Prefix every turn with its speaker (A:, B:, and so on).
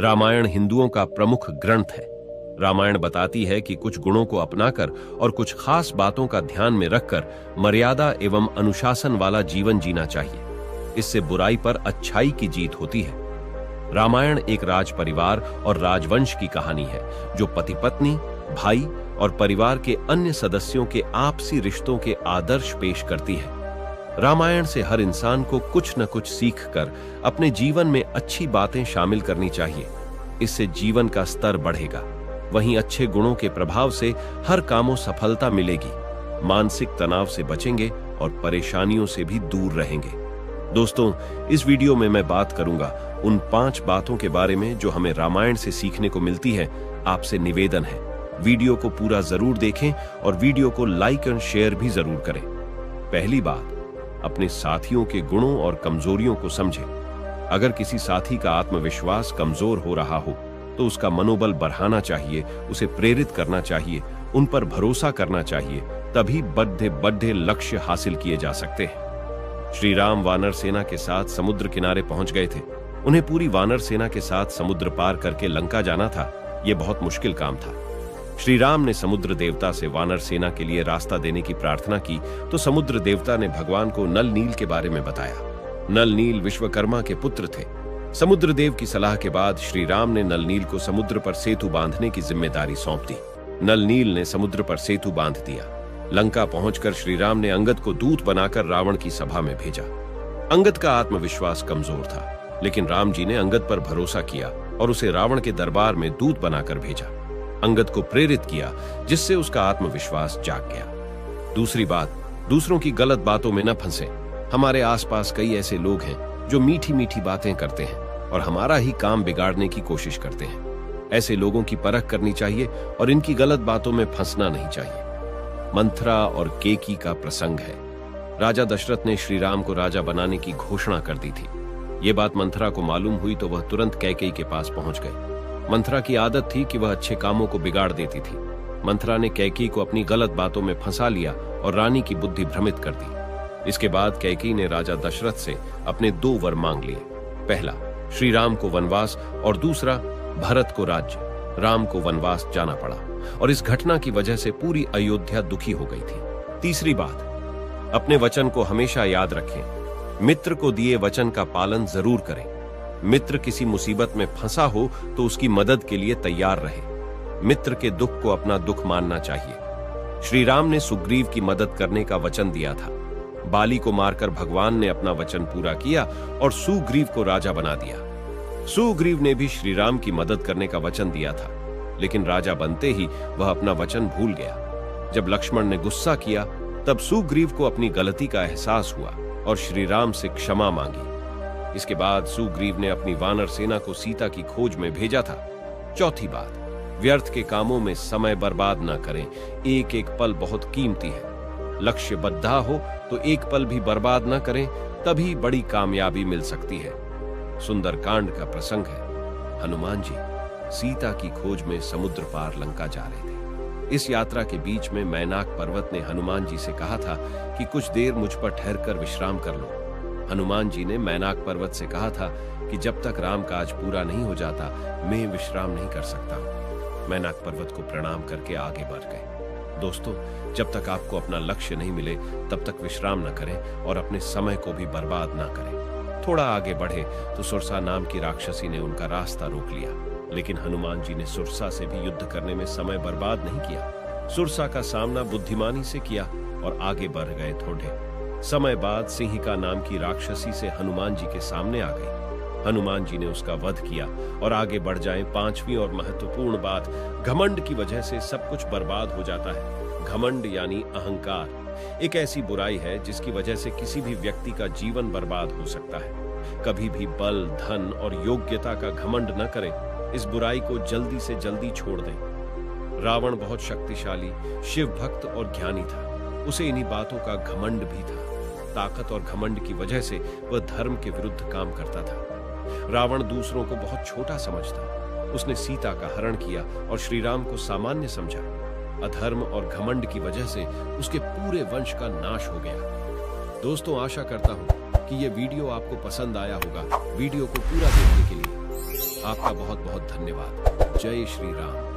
A: रामायण हिंदुओं का प्रमुख ग्रंथ है। रामायण बताती है कि कुछ गुणों को अपनाकर और कुछ खास बातों का ध्यान में रखकर मर्यादा एवं अनुशासन वाला जीवन जीना चाहिए। इससे बुराई पर अच्छाई की जीत होती है। रामायण एक राज परिवार और राजवंश की कहानी है जो पति पत्नी, भाई और परिवार के अन्य सदस्यों के आपसी रिश्तों के आदर्श पेश करती है। रामायण से हर इंसान को कुछ न कुछ सीखकर अपने जीवन में अच्छी बातें शामिल करनी चाहिए। इससे जीवन का स्तर बढ़ेगा। वहीं अच्छे गुणों के प्रभाव से हर कामों सफलता मिलेगी, मानसिक तनाव से बचेंगे और परेशानियों से भी दूर रहेंगे। दोस्तों, इस वीडियो में मैं बात करूंगा उन 5 बातों के बारे में जो हमें रामायण से सीखने को मिलती है। आपसे निवेदन है, वीडियो को पूरा जरूर देखें और वीडियो को लाइक और शेयर भी जरूर करें। पहली बात, अपने साथियों के गुणों और कमजोरियों को समझें। अगर किसी साथी का आत्मविश्वास कमजोर हो रहा हो तो उसका मनोबल बढ़ाना चाहिए, उसे प्रेरित करना चाहिए, उन पर भरोसा करना चाहिए। तभी बड़े लक्ष्य हासिल किए जा सकते हैं। श्री राम वानर सेना के साथ समुद्र किनारे पहुंच गए थे। उन्हें पूरी वानर सेना के साथ समुद्र पार करके लंका जाना था। यह बहुत मुश्किल काम था। श्री राम ने समुद्र देवता से वानर सेना के लिए रास्ता देने की प्रार्थना की तो समुद्र देवता ने भगवान को नल नील के बारे में बताया। नल नील विश्वकर्मा के पुत्र थे। समुद्र देव की सलाह के बाद श्री राम ने नल नील को समुद्र पर सेतु बांधने की जिम्मेदारी सौंप दी। नल नील ने समुद्र पर सेतु बांध दिया। लंका पहुंचकर श्री राम ने अंगद को दूत बनाकर रावण की सभा में भेजा। अंगद का आत्मविश्वास कमजोर था, लेकिन राम जी ने अंगद पर भरोसा किया और उसे रावण के दरबार में दूत बनाकर भेजा। अंगद को प्रेरित किया, जिससे उसका आत्मविश्वास जाग गया। दूसरी बात, दूसरों की गलत बातों में न फंसे। हमारे आसपास कई ऐसे लोग हैं जो मीठी मीठी बातें करते हैं और हमारा ही काम बिगाड़ने की कोशिश करते हैं। ऐसे लोगों की परख करनी चाहिए और इनकी गलत बातों में फंसना नहीं चाहिए। मंथरा और केकी का प्रसंग है। राजा दशरथ ने श्री राम को राजा बनाने की घोषणा कर दी थी। ये बात मंथरा को मालूम हुई तो वह तुरंत कैकेयी के पास पहुंच गई। मंथरा की आदत थी कि वह अच्छे कामों को बिगाड़ देती थी। मंथरा ने कैकेयी को अपनी गलत बातों में फंसा लिया और रानी की बुद्धि भ्रमित कर दी। इसके बाद कैकेयी ने राजा दशरथ से अपने 2 वर मांग लिए। पहला, श्री राम को वनवास और दूसरा, भरत को राज्य। राम को वनवास जाना पड़ा और इस घटना की वजह से पूरी अयोध्या दुखी हो गई थी। तीसरी बात, अपने वचन को हमेशा याद रखें। मित्र को दिए वचन का पालन जरूर करें। मित्र किसी मुसीबत में फंसा हो तो उसकी मदद के लिए तैयार रहे। मित्र के दुख को अपना दुख मानना चाहिए। श्री राम ने सुग्रीव की मदद करने का वचन दिया था। बाली को मारकर भगवान ने अपना वचन पूरा किया और सुग्रीव को राजा बना दिया। सुग्रीव ने भी श्री राम की मदद करने का वचन दिया था, लेकिन राजा बनते ही वह अपना वचन भूल गया। जब लक्ष्मण ने गुस्सा किया तब सुग्रीव को अपनी गलती का एहसास हुआ और श्री राम से क्षमा मांगी। इसके बाद सुग्रीव ने अपनी वानर सेना को सीता की खोज में भेजा था। चौथी बात, व्यर्थ के कामों में समय बर्बाद न करें। एक एक पल बहुत कीमती है। लक्ष्य बद्धा हो तो एक पल भी बर्बाद न करें, तभी बड़ी कामयाबी मिल सकती है। सुंदरकांड का प्रसंग है। हनुमान जी सीता की खोज में समुद्र पार लंका जा रहे थे। इस यात्रा के बीच में मैनाक पर्वत ने हनुमान जी से कहा था कि कुछ देर मुझ पर ठहरकर विश्राम कर लो। हनुमान जी ने मैनाक पर्वत से कहा था कि जब तक राम काज पूरा नहीं हो जाता मैं विश्राम नहीं कर सकता। मैनाक पर्वत को प्रणाम करके आगे बढ़ गए। दोस्तों, जब तक आपको अपना लक्ष्य नहीं मिले तब तक विश्राम न करें और अपने समय को भी बर्बाद ना करें। थोड़ा आगे बढ़े तो सुरसा नाम की राक्षसी ने उनका रास्ता रोक लिया, लेकिन हनुमान जी ने सुरसा से भी युद्ध करने में समय बर्बाद नहीं किया। सुरसा का सामना बुद्धिमानी से किया और आगे बढ़ गए। थोड़े समय बाद सिंहिका नाम की राक्षसी से हनुमान जी के सामने आ गई। हनुमान जी ने उसका वध किया और आगे बढ़ जाएं। 5वीं और महत्वपूर्ण बात, घमंड की वजह से सब कुछ बर्बाद हो जाता है। घमंड यानी अहंकार एक ऐसी बुराई है जिसकी वजह से किसी भी व्यक्ति का जीवन बर्बाद हो सकता है। कभी भी बल, धन और योग्यता का घमंड न करें। इस बुराई को जल्दी से जल्दी छोड़ दें। रावण बहुत शक्तिशाली, शिव भक्त और ज्ञानी था। उसे इन्हीं बातों का घमंड भी था। ताकत और घमंड की वजह से वह धर्म के विरुद्ध काम करता था। रावण दूसरों को बहुत छोटा समझता। उसने सीता का हरण किया और श्री राम को सामान्य समझा। अधर्म और घमंड की वजह से उसके पूरे वंश का नाश हो गया। दोस्तों, आशा करता हूं कि यह वीडियो आपको पसंद आया होगा। वीडियो को पूरा देखने के लिए आपका बहुत बहुत धन्यवाद। जय श्री राम।